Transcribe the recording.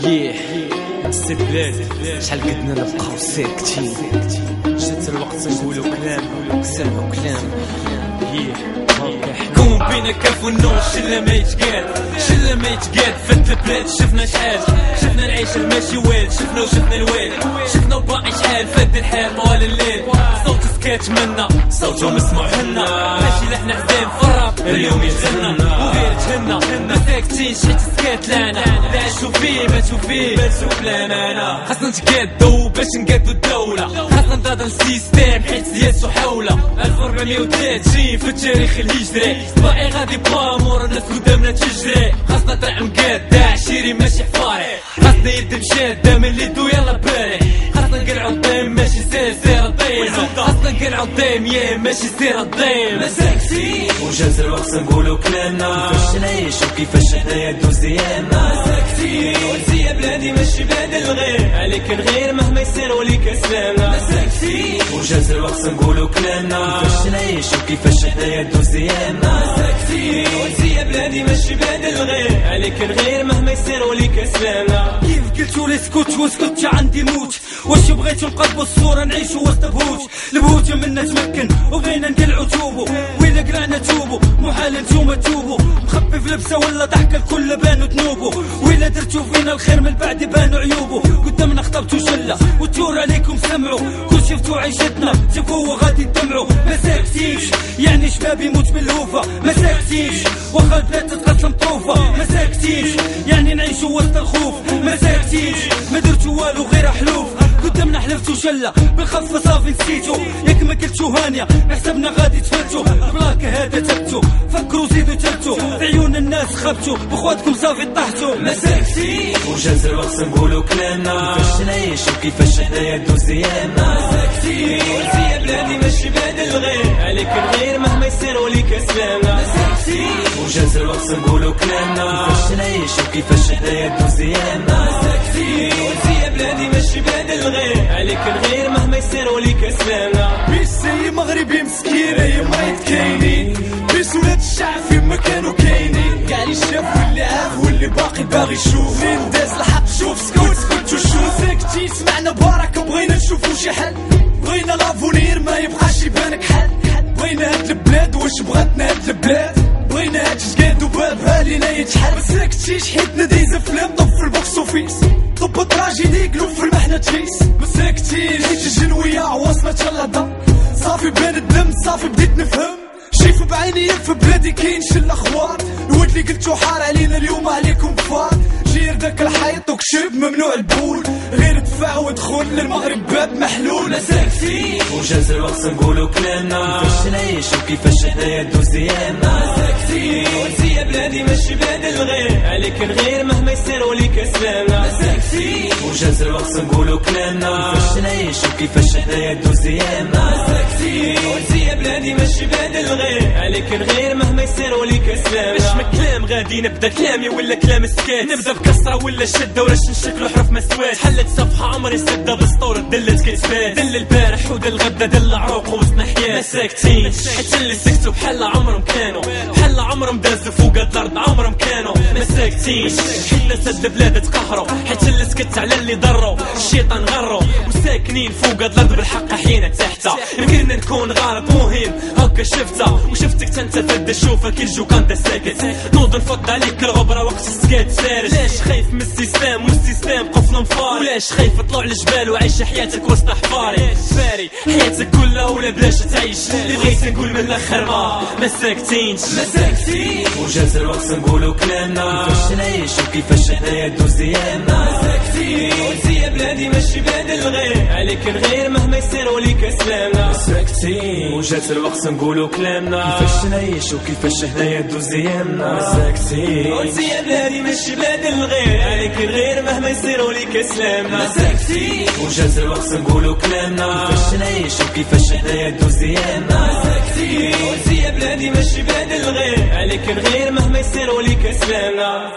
سي بلاد شحال قدنا نبقاو ساكتين، جات الوقت نقولو كلام سمعو كلام. كون بينا كاف والنور شلا ما يتقال، شلا ما يتقال فات البلاد. شفنا شحال، شفنا العيش الماشي والد، شفنا وشفنا الوالد، شفنا وباقي شحال فات الحال طوال الليل. صوت سكات منا صوتو مسموع هنا، ماشي لحنا حزام فراب اليوم يجزلنا وغير تهنا. ما ساكتينش حيت سكات لانا، لا عاشو فيه ماتو فيه باتو بلا مانا. خاصنا نتقادو باش نقادو الدولة، خاصنا نضاد السيستيم حيت سياسو حولة 1430 في التاريخ الهجري. باقي غادي بامور الناس قدامنا تجري، خاصنا طلع مقادة عشيري ماشي حفاري. خاصنا يد مشادة من اللي دو يلا باري، خاصنا نقلعو الضيم ماشي سير الضيم، خاصنا نقلعو الضيم يا ماشي سير الضيم. مساكتين وجاز الوقت نقولو كلامنا، كيفاش نعيشو كيفاش حنايا ندوز ايامنا. مساكتين وانتي يا بلادي ماشي بلاد الغير، عليك نغير مهما يصير وليك اسلامنا. مساكتين وجاز الوقت نقولو كلامنا، كيفاش نعيشو كيفاش حنايا ندوز ايامنا. مساكتين وانتي يا بلادي ماشي بلاد الغير، عليك نغير مهما يصير وليك اسلامنا. كيف قلتو لي سكوت وسكت عندي موت، واش بغيتو نقلبو الصورة نعيشو وسط بهوت. البهوت منا تمكن وبغينا نقلعو توبو، ويلا قلعنا توبو محال نتوما توبو. مخبي في لبسه ولا ضحكة الكل بانو ذنوبو، ويلا درتو فينا الخير من بعد بانو عيوبو. قدامنا خطبتو شلة والتور عليكم سمعوا، كل شفتو عيشتنا شافوه غادي تدمعوا. ما ساكتينش يعني شباب يموت بالهوفة، ما ساكتينش واخا البلاد تتقسم طوفة. ما ساكتينش يعني نعيشو وسط الخوف، ما ساكتينش ما درتو والو غير حلوف. قدامنا حلفتو شلة بالخف صافي نسيتو، ياك ما قلتو هانية حسبنا غادي تفلتو. بلاك هذا تبتو فكرو زيدو تبتو، في عيون الناس خبتو بخواتكم صافي طحتو. ما ساكتين وجاز الوقت نقولو كلامنا، كيفاش نعيشو كيفاش حنايا ندوز ايامنا. مساكتين وانتي يا بلادي ماشي بلاد الغير، عليك نغير مهما يصير وليك اسلامنا. مساكتين وجاز الوقت نقولو كلامنا، كيفاش نعيشو كيفاش حنايا ندوز ايامنا. مساكتين وانتي يا بلادي ماشي بلاد الغير، عليك نغير مهما يصير وليك اسلامنا. بيش زي مغربي مسكين يا مريض كاينين، بيش ولاد الشعب فين ما كانوا كاينين. كاع اللي شاف واللي عاف واللي باقي باغي يشوف، فين داز الحق شوف سكوت سكوت وشوف. ساكتين سمعنا بركة بغينا نشوفو شي حل، بغينا لافونير ما يبقاش يبانك حل. بغينا هاد البلاد واش بغاتنا هاد البلاد، بغينا هاد جقاد وبابها لينا يتحل. ما ساكتيش حيت نادي افلام طب في البوكس اوفيس، طب تراجيدي قلوب في المحنة تفيس. ما ساكتين حيت الجنوية عواصمة تشلطة، صافي بان الدم صافي بديت نفهم. شايف بعيني في بلادي كاين شل اخوار، الواد اللي قلتو حار علينا اليوم عليكم فار. جير داك الحيط وكشب ممنوع البول، غير دفع ودخل للمغرب باب محلول. مساكتين وجاز الوقت نقولو كلامنا، كيفاش نعيشو كيفاش حنايا ندوز ايامنا. مساكتين وانتي يا بلادي ماشي بلاد الغير، عليك نغير مهما يصير وليك اسلامنا. مساكتين وجاز الوقت نقولو كلامنا، كيفاش نعيشو كيفاش حنايا ندوز ايامنا. مساكتين وانتي يا بلادي ماشي بلاد الغير، عليك نغير مهما يصير وليك اسلامنا. باش من كلام غادي نبدا كلامي ولا كلام سكات، نبدا بكسره ولا شده ولا نشكلو حروف مسوات. حلت صفحه عمري سده بسطوره دلت كتبات، دل البارح ودل الغدا دل عروق وسط حياه. ما ساكتين حيت اللي سكتوا بحال عمرهم كانوا، بحال عمرهم دازوا فوق الارض عمرهم كانوا. ما ساكتين حنا سد البلاد تقهروا، حيت اللي سكت على اللي ضروا الشيطان غروا. وساكنين فوق الارض بالحق حينا تحتها، يمكن نكون غلط مهم هكا شفتها وشفتك انت فد شوفك كي الجو كنت ساكت. نوض نفض عليك الغبره وقت السكات سارج. لاش خايف من السيستم والسيستم قفل مفاري، ولاش خايف طلوع الجبال وعيش حياتك وسط حفاري. فاري حياتك كلها ولا بلاش تعيش، اللي بغيت نقول من الاخر ما ساكتينش. ما ساكتين وجاز الوقت نقولو كلامنا، كيفاش نعيشو كيفاش حنايا ندوز ايامنا. مساكتين وانتي يا بلادي ماشي بلاد الغير، عليك نغير مهما يصير وليك اسلامنا. ساكتين وجات الوقت نقولو كلامنا، كيفاش نعيشو كيفاش حنايا ندوز ايامنا. ساكتين وانتي يا بلادي ماشي بلاد الغير، عليك نغير مهما يصير وليك اسلامنا. مساكتين وجات الوقت نقولو كلامنا، كيفاش نعيشو كيفاش حنايا ندوز ايامنا. مساكتين وانتي يا بلادي ماشي بلاد الغير، عليك نغير مهما يصير وليك اسلامنا.